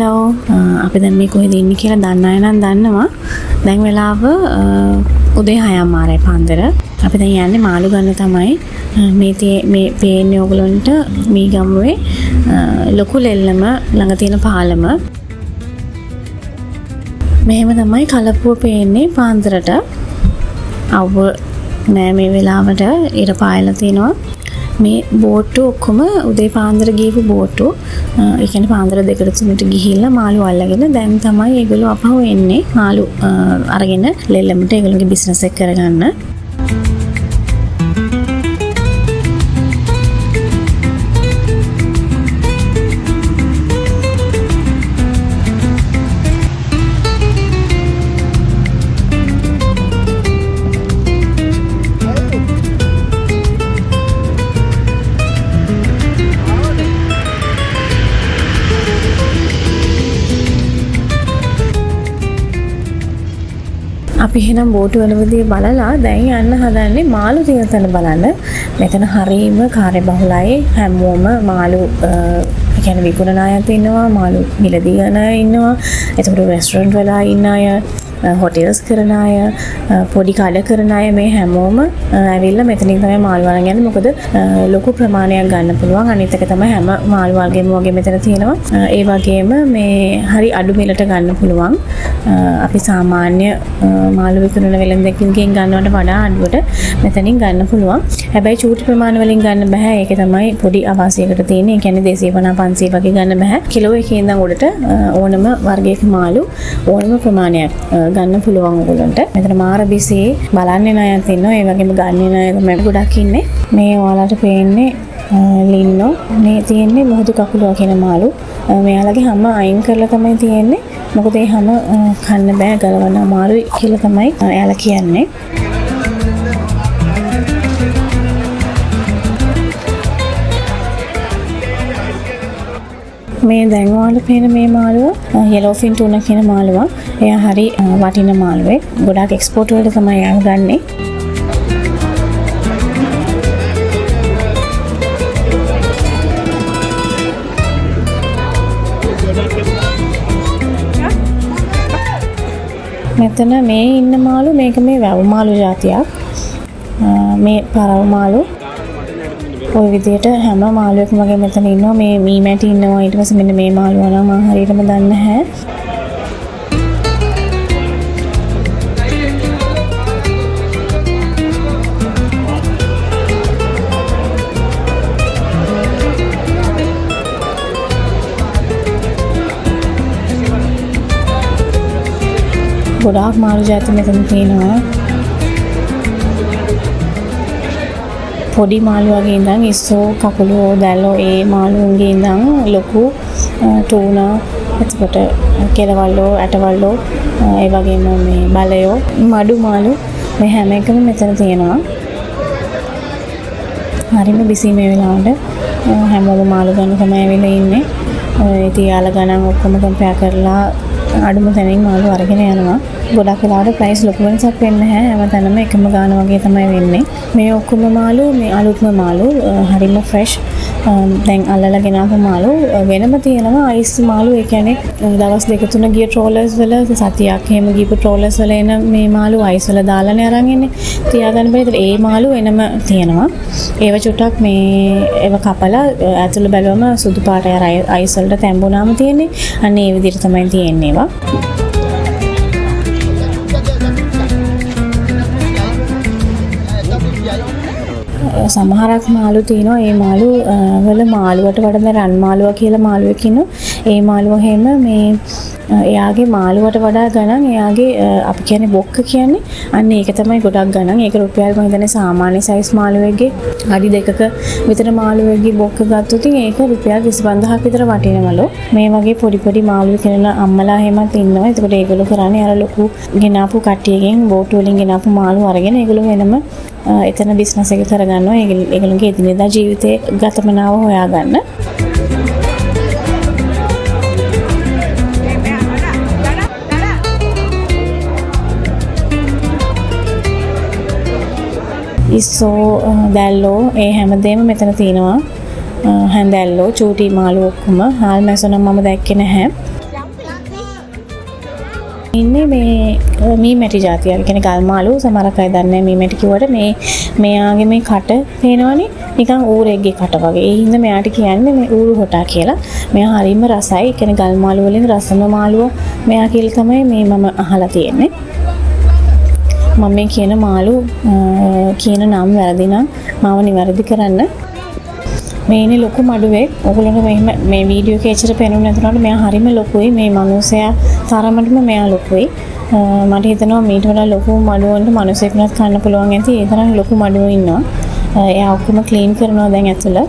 Hello අපි දැන් මේ කොහෙද ඉන්නේ කියලා දන්න අය නම් දන්නවා. දැන් වෙලාව උදේ 6:00 පාන්දර. අපි දැන් යන්නේ මාළු ගන්න තමයි. මේ පේන්නේ ඔයගලන්ට මීගම්මුවේ ලොකු ලෙල්ලම ළඟ තියෙන පාලම. මෙහෙම තමයි කලපුව පේන්නේ පාන්දරට. අවුව නෑ මේ වෙලාවට ඉර පායලා තිනවා. මේ බෝට්ටු ඔක්කොම උදේ පාන්දර ගිහපු බෝට්ටු. ඒ කියන්නේ පාන්දර 2-3ට ගිහිල්ලා මාළු අල්ලගෙන දැන් තමයි ඒගොල්ලෝ අපහු එන්නේ මාළු අරගෙන ලෙල්ලමට ඒගොල්ලෝගේ බිස්නස් එක කරගන්න. අපි එහෙනම් බෝට්ටු වලදී බලලා දැන් යන්න හදන්නේ මාළු තියෙන තැන බලන්න. මෙතන හරීම කාර්යබහුලයි. හැමෝම මාළු කියන්නේ විකුණන අයත් ඉන්නවා, මාළු මිලදී ගන්න අය ඉන්නවා. ඒතකොට රෙස්ටොරන්ට් වල ඉන්න අය, හොටෙල්ස් කරන අය, පොඩි කඩ කරන අය මේ හැමෝම ඇවිල්ලා මෙතනින් තමයි මාළු අරන් යන්නේ. මොකද ලොකු ප්‍රමාණයක් ගන්න පුළුවන්. අනිත් එක තමයි හැම මාළු වර්ගෙම වගේ මෙතන තියෙනවා. ඒ වගේම මේ හරි අඩු මිලට ගන්න පුළුවන්. අපි සාමාන්‍ය මාළු විකුණන වෙළෙන්දකින්ගෙන් ගන්නවට වඩා අඩුවට මෙතනින් ගන්න පුළුවන්. හැබැයි චූටි ප්‍රමාණ වලින් ගන්න බෑ. ඒක තමයි පොඩි අවාසියකට තියෙන්නේ. ඒ කියන්නේ 250 500 වගේ ගන්න බෑ. කිලෝ එකේ ඉඳන් උඩට ඕනම වර්ගයක මාළු ඕනම ප්‍රමාණයක් ගන්න පුළුවන් ඔයගොල්ලන්ට. මෙතන මාර බිසී බලන්නේ නැයත් ඉන්නවා. ඒ වගේම ගන්නේ නැය තමයි ගොඩක් ඉන්නේ. මේ ඔයාලට පේන්නේ ලින්නෝ. මේ තියෙන්නේ මොහොදු කකුලුවා කියන මාළු. මෙයාලගේ හැම අයින් කරලා තමයි තියෙන්නේ. මොකද ඒ හැම කන්න බෑ ගලවන්න අමාරුයි කියලා තමයි එයාලා කියන්නේ. මේ දැන් ඔයාලට පේන මේ මාළුව yellowfin tuna කියන මාළුව. එයා හරි වටින මාළුවෙක්. ගොඩාක් එක්ස්පෝර්ට් වලට තමයි එයා ගන්නේ. මෙතන මේ ඉන්න මාළු මේක මේ වැව් මාළු జాතියක්. මේ පරව මාළු ඔය විදිහට හැම මාළුවෙක්ම වගේ මෙතන ඉන්නවා. මේ මී මැටි ඉන්නවා. ඊට පස්සේ මෙන්න මේ මාළුව නම් මම හරියටම දන්නේ නැහැ. ගොඩාක් මාළු జాති මෙතන තියෙනවා. පොඩි මාළු වගේ ඉඳන් ඉස්සෝ කකුලෝ දැල්ලෝ ඒ මාළුන්ගේ ඉඳන් ලොකු ටූනා එතකොට කෙලවල්ලෝ ඇටවල්ලෝ ඒ වගේම මේ බලයෝ මඩු මාළු මේ හැම එකම මෙතන තියෙනවා. හරිම බිසි මේ වෙලාවට හැමෝම මාළු ගන්න තමයි ඇවිල්ලා ඉන්නේ. ඉතින් යාලා ගණන් ඔක්කොම කම්පෙයාර් කරලා අඩුම තැනින් මාළු අරගෙන යනවා. ගොඩක් වෙලාවට ප්‍රයිස් ලොකු වෙනසක් වෙන්නේ නැහැ. හැමතැනම එකම ගාන වගේ තමයි වෙන්නේ. මේ ඔක්කොම මාළු මේ අලුත්ම මාළු හරිම ෆ්‍රෙෂ්. දැන් අල්ලලා ගෙනාපු මාළු වෙනම තියෙනවා අයිස් මාළු. ඒ කියන්නේ දවස් 2-3 ගිය ට්‍රෝලර්ස් වල සතියක් එහෙම ගිහපු ට්‍රෝලර්ස් වල එන මේ මාළු අයිස් වල දාලානේ අරන් එන්නේ. තියාගන්න බෑ. ඒ මාළු වෙනම තියෙනවා. ඒව චුට්ටක් මේ ඒව කපලා ඇතුළ බැලුවම සුදු පාට අයිස් වලට තැඹුණාම තියෙන්නේ. අන්න ඒ විදිහට තමයි තියෙන්නේ ඒවා. සමහරක් මාළු තියෙනවා. ඒ මාළු වල මාළුවට වඩා රන් මාළුවා කියලා මාළුවෙක් ඉන්නවා. ඒ මාළුව හැම මේ එයාගේ මාළුවට වඩා ගණන් එයාගේ අපි කියන්නේ බොක්ක කියන්නේ අන්න ඒක තමයි ගොඩක් ගණන්. ඒක රුපියල් මම හිතන්නේ සාමාන්‍ය සයිස් මාළුවෙක්ගේ අඩි 2ක විතර මාළුවෙක්ගේ බොක්ක ගත්තොත් ඒක රුපියල් 25000ක් විතර වටිනවලු. මේ වගේ පොඩි පොඩි මාළු කෙනන අම්මලා හැමත් ඉන්නවා. ඒකට ඒගොල්ලෝ කරන්නේ අර ලොකු ගෙනාපු කට්ටියගෙන් බෝට් වලින් ගෙනාපු මාළු අරගෙන ඒගොල්ලෝ වෙනම එතන බිස්නස් එක කරගන්නවා. ඒගොල්ලෝගේ එදිනෙදා ජීවිතේ ගතමනාව හොයාගන්න. ඉස්සෝ දැල්ලෝ ඒ හැමදේම මෙතන තියෙනවා. හැන්දැල්ලෝ චූටි මාළු ඔක්කොම හාල් මැසෝ නම් මම දැක්කේ නැහැ. ඉන්නේ මේ මැටි జాතියක්. කියන්නේ ගල් මාළු සමහරක් අය දන්නේ මේ මැටි කිව්වට මෙයාගේ මේ කට පේනවනේ නිකන් ඌරෙක්ගේ කට වගේ. ඒ හින්දා මෙයාට කියන්නේ මේ ඌරු හොටා කියලා. මෙයා හරිම රසයි. කියන්නේ ගල් මාළු වලින් රසම මාළුව මෙයා කියලා තමයි මම අහලා තියෙන්නේ. මම මේ කියන මාළු කියන නම් වැරදි නම් මාව නිවැරදි කරන්න. මේ ඉන්නේ ලොකු මඩුවෙක්. ඔයගොල්ලෝ මේ වීඩියෝ එකේ ඇත්තට පේනුනේ නැතුනට මෙයා හරිම ලොකුයි. මේ මිනිසයා තරමටම මෙයා ලොකුයි. මට හිතෙනවා මීට වඩා ලොකු මඩුවන්ට මිනිසෙකුට කන්න පුළුවන් ඇති. ඒ තරම් ලොකු මඩුවෝ ඉන්නවා. එයා ඔක්කොම ක්ලීන් කරනවා දැන් ඇතුළ.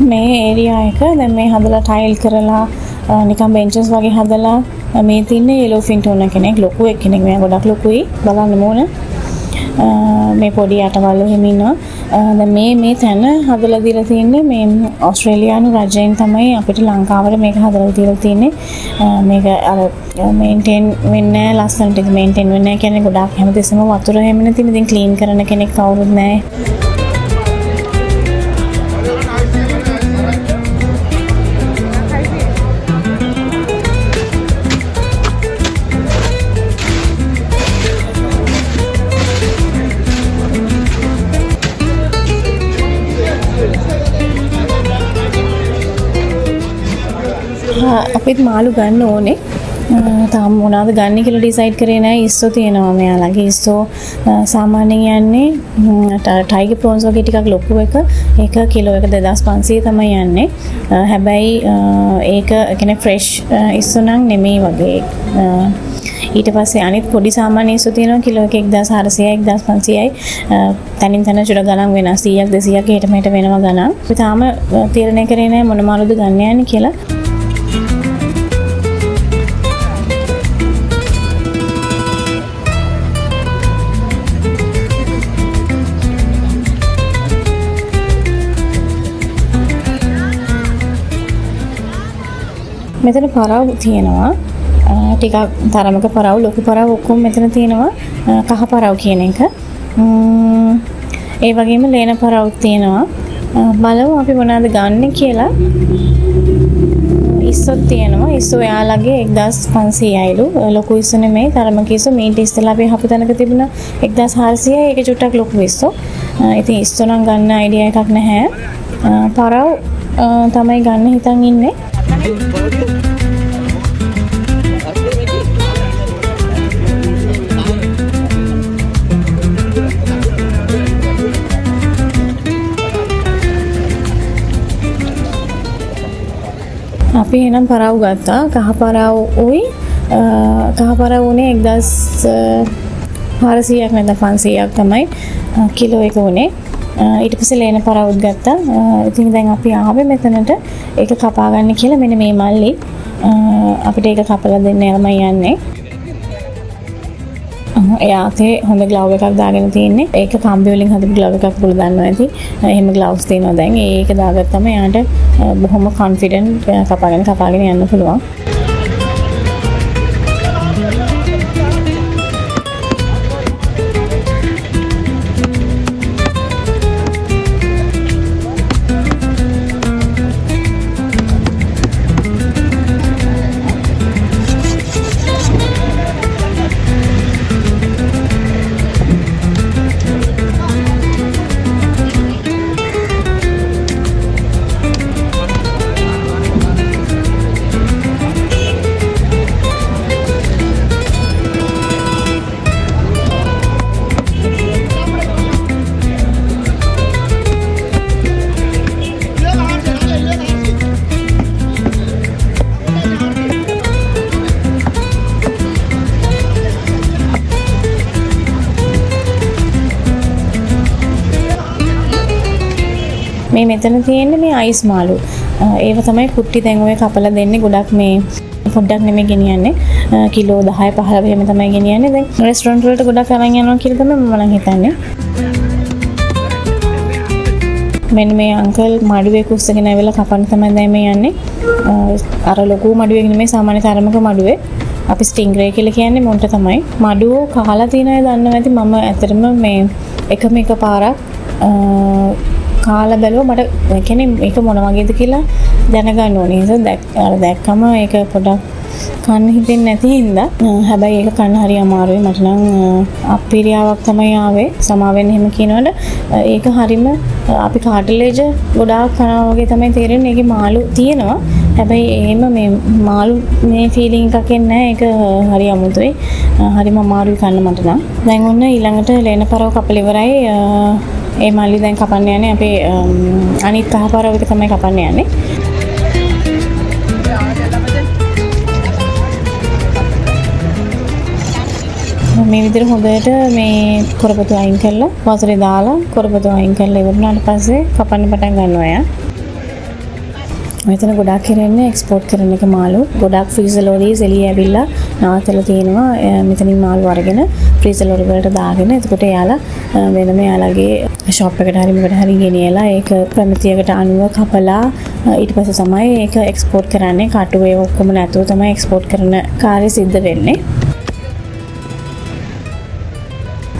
මේ ඒරියා එක දැන් මේ හදලා ටයිල් කරලා නිකන් බෙන්චස් වගේ හදලා මේ තින්නේ එලෝෆින් ටෝන කෙනෙක් ලොකු කෙනෙක් මෙයා ගොඩක් ලොකුයි බලන්න ඕන මේ පොඩි අටවල් එහෙම ඉන්නවා දැන් මේ තැන හදලා දීලා තින්නේ මේ ඕස්ට්‍රේලියානු රජයෙන් තමයි අපිට ලංකාවට මේක හදලා දීලා තින්නේ මේක අර මේන්ටේන් වෙන්නේ ලස්සනට මේන්ටේන් වෙන්නේ කියන්නේ ගොඩක් හැමතිස්සෙම වතුර හැම නැතිනේ ඉතින් ක්ලීන් කරන කෙනෙක් කවුරුත් නැහැ අපිත් මාළු ගන්න ඕනේ. තාම මොනවද ගන්න කියලා ඩිසයිඩ් කරේ නැහැ. ඉස්සෝ තියෙනවා මෙයාලගේ. ඉස්සෝ සාමාන්‍යයෙන් යන්නේ ටයිගර් ප්‍රෝන්ස් වගේ ටිකක් ලොකු එක. ඒක කිලෝ එක 2500 තමයි යන්නේ. හැබැයි ඒක කියන්නේ ෆ්‍රෙෂ් ඉස්සෝ නම් නෙමෙයි වගේ. ඊට පස්සේ අනිත් පොඩි සාමාන්‍ය ඉස්සෝ තියෙනවා කිලෝ එක 1400යි 1500යි. තනින් තන චුර ගණන් වෙනස් 100ක් 200ක් ඊට මෙහෙට වෙනවා ගණන්. අපි තාම තීරණය කරේ නැහැ මොන මාළුද ගන්න යන්නේ කියලා. මෙතන පරාව තියෙනවා ටිකක් තරමක පරාව ලොකු පරාව ඔක්කොම මෙතන තියෙනවා කහ පරාව කියන එක ඒ වගේම ලේන පරාව තියෙනවා බලමු අපි මොනවද ගන්න කියලා ඉස්සොත් තියෙනවා ඉස්සෝ යාලගේ 1500යිලු ලොකු ඉස්සෝ නෙමෙයි තරමක ඉස්සෝ මීට ඉස්සලා අපි හපු තැනක තිබුණා 1400යි ඒක චුට්ටක් ලොකු ඉස්සෝ ඉතින් ඉස්සෝ නම් ගන්න අයිඩියා එකක් නැහැ පරාව තමයි ගන්න හිතන් ඉන්නේ අපි එනම් පරාව ගත්තා කහ පරාව උයි කහ පරාව උනේ 1400ක් නැත්නම් 500ක් තමයි කිලෝ එක උනේ ඊට පස්සේ ලේන පරාවුත් ගත්තා ඉතින් දැන් අපි ආවේ මෙතනට ඒක කපා ගන්න කියලා මෙන්න මේ මල්ලි අපිට ඒක කපලා දෙන්න යමයි යන්නේ එයාතේ හොඳ ග්ලව් එකක් දාගෙන තියෙන්නේ ඒක කම්බි වලින් හදපු ග්ලව් එකක් පුළ දන්නවා ඇති එහෙම ග්ලව්ස් තියෙනවා දැන් ඒක දාගත්තම එයාට බොහොම කොන්ෆිඩන්ට් කපාගෙන යන්න පුළුවන් මේ මෙතන තියෙන්නේ මේ අයිස් මාළු. ඒව තමයි කුට්ටි දැන් ඔය කපලා දෙන්නේ ගොඩක් මේ පොඩ්ඩක් නෙමෙයි ගෙනියන්නේ. කිලෝ 10 15 එහෙම තමයි ගෙනියන්නේ. දැන් රෙස්ටොරන්ට් වලට ගොඩක් අරන් යනවා කියලා තමයි මම නම් හිතන්නේ. මෙන්න මේ අංකල් මඩුවේ කුස්සගෙන ඇවිල්ලා කපන්න තමයි දැන් මේ යන්නේ. අර ලොකු මඩුවේ නෙමෙයි සාමාන්‍ය තරමක මඩුවේ. අපි ස්ටින්ග්රේ කියලා කියන්නේ මොන්ට තමයි. මඩුව කාලා තියෙන අය දන්නවා ඇති. මම ඇත්තටම මේ එකම එක පාරක් කාලා බැලුවා. මට කියන්නේ මේක මොන වගේද කියලා දැනගන්න ඕනේ. ඒක දැක්කම ඒක පොඩක් කන්න හිතෙන්නේ නැති හින්දා. හැබැයි ඒක කන්න හරි අමාරුයි. මට නම් අපිරියාවක් තමයි ආවේ. සමාවෙන්න එහෙම කියනවනේ. ඒක හරීම අපි කාටලේජ් ගොඩාක් කනවා වගේ තමයි තේරෙන්නේ. ඒකේ මාළු තියෙනවා. හැබැයි එහෙම මේ මාළු මේ ෆීලිං එකක් එන්නේ නැහැ. ඒක හරි අමුතුයි. හරිම අමාරුයි කන්න මට නම්. දැන් ඔන්න ඊළඟට ලේන පරව කපල ඉවරයි. ඒ මල්ලි දැන් කපන්න යන්නේ අපේ අනිත් කහ පරව එක තමයි කපන්න යන්නේ. මේ විදිහට හොඳට මේ කොරපතු අයින් කරලා වතුරේ දාලා කොරපතු අයින් කරලා ඉවරනාට පස්සේ කපන්න පටන් ගන්නවා යා. මෙතන ගොඩාක් කරන්නේ එක්ස්පෝර්ට් කරන එක මාළු. ගොඩාක් ෆ්‍රීසර් ලෝරිස් එළිය ඇවිල්ලා නවත්තලා තියෙනවා. මෙතනින් මාළු අරගෙන ෆ්‍රීසර් ලෝරි වලට දාගෙන එතකොට එයාලා වෙනම එයාලගේ ෂොප් එකට හරි මොකට හරි ගෙනියලා ඒක ප්‍රමිතියකට අනුව කපලා ඊට පස්සේ තමයි ඒක එක්ස්පෝර්ට් කරන්නේ. කටුවේ ඔක්කොම නැතුව තමයි එක්ස්පෝර්ට් කරන කාර්යය සිද්ධ වෙන්නේ.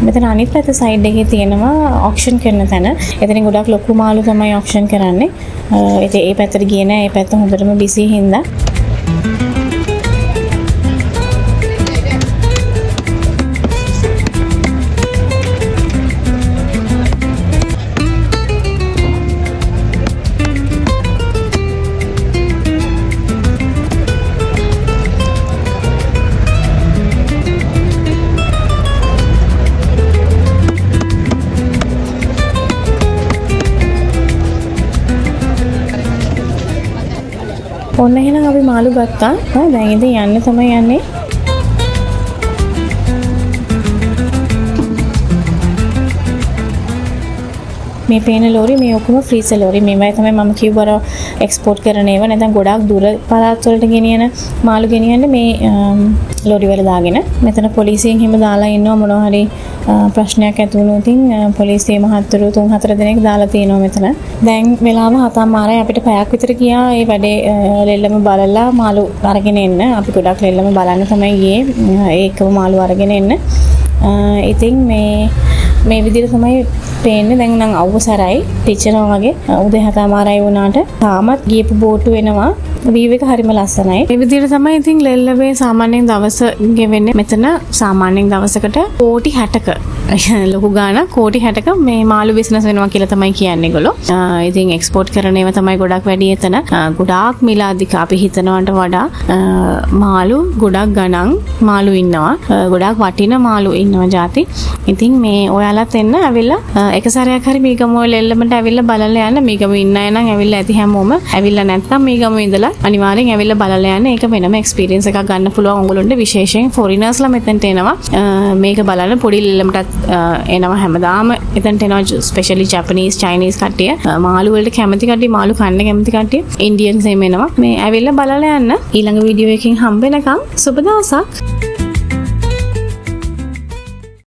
මෙතන අනිත් පැත්ත සයිඩ් එකේ තියෙනවා ඔක්ෂන් කරන තැන. එතනින් ගොඩක් ලොකු මාළු තමයි ඔක්ෂන් කරන්නේ. ඉතින් ඒ පැත්තට ගියේ නෑ. ඒ පැත්ත හොඳටම බිසි හින්දා. ඔන්න එහෙනම් අපි මාළු ගත්තා. දැන් ඉතින් යන්න තමයි යන්නේ. මේ පේන ලෝරි මේ ඔක්කොම ෆ්‍රීසර් ලෝරි. මේවයි තමයි මම කිව්වර එක්ස්පෝර්ට් කරන ඒවා. නැත්නම් ගොඩාක් දුර පළාත් වලට ගෙනියන මාළු ගෙනියන්නේ මේ ලෝරි වල දාගෙන. මෙතන පොලිසියෙන් හිම දාලා ඉන්නවා මොනවා හරි ප්‍රශ්නයක් ඇති වුණොත් පොලිසිය මහත්තුරු 3-4 දෙනෙක් දාලා තියෙනවා මෙතන. දැන් වෙලාව 7:00 අපිට පැයක් විතර ගියා මේ වැඩේ ලෙල්ලම බලලා මාළු අරගෙන එන්න. අපි ගොඩක් ලෙල්ලම බලන්න තමයි ගියේ. ඒකම මාළු අරගෙන එන්න. ඉතින් මේ විදිහට තමයි පේන්නේ. දැන් නම් අවසරයි පිච්චෙනවා වගේ. උදේ 7:00 වුණාට තාමත් ගියපු බෝට්ටු වෙනවා. වීව් එක හරිම ලස්සනයි. මේ විදිහට තමයි ඉතින් ලෙල්ලවේ සාමාන්‍යයෙන් දවස ගෙවෙන්නේ. මෙතන සාමාන්‍යයෙන් දවසකට කෝටි 60ක ලොකු ගාණක් කෝටි 60ක මේ මාළු බිස්නස් වෙනවා කියලා තමයි කියන්නේ ඒගොල්ලෝ. ඉතින් එක්ස්පෝර්ට් කරන ඒවා තමයි ගොඩක් වැඩි එතන. ගොඩාක් මිල අධික අපි හිතනවට වඩා මාළු ගොඩක් ගණන් මාළු ඉන්නවා. ගොඩාක් වටින මාළු ඉන්නවා ಜಾති. ඉතින් මේ ඔයාලත් එන්න ඇවිල්ලා එක සැරයක් හරි මීගමුව ලෙල්ලමට ඇවිල්ලා බලලා යන්න. මීගමුව ඉන්න අය නම් ඇවිල්ලා ඇති හැමෝම. ඇවිල්ලා නැත්නම් මීගමුව ඉඳලා අනිවාර්යෙන් ඇවිල්ලා බලලා යන්න. ඒක වෙනම එක්ස්පීරියන්ස් එකක් ගන්න පුළුවන් ඔයගොල්ලන්ට. විශේෂයෙන් ෆොරිනර්ස්ලා මෙතනට එනවා. මේක බලන්න පොඩි ලෙල්ලමටත් එනවා හැමදාම. එතනට එනවා ස්පෙෂලි ජපනීස් චයිනීස් කට්ටිය. මාළු වලට කැමති කට්ටිය, මාළු කන්න කැමති කට්ටිය, ඉන්දියන්ස් එනවා. මේ ඇවිල්ලා බලලා යන්න. ඊළඟ වීඩියෝ එකකින් හම්බ වෙනකම් සුබ දවසක්.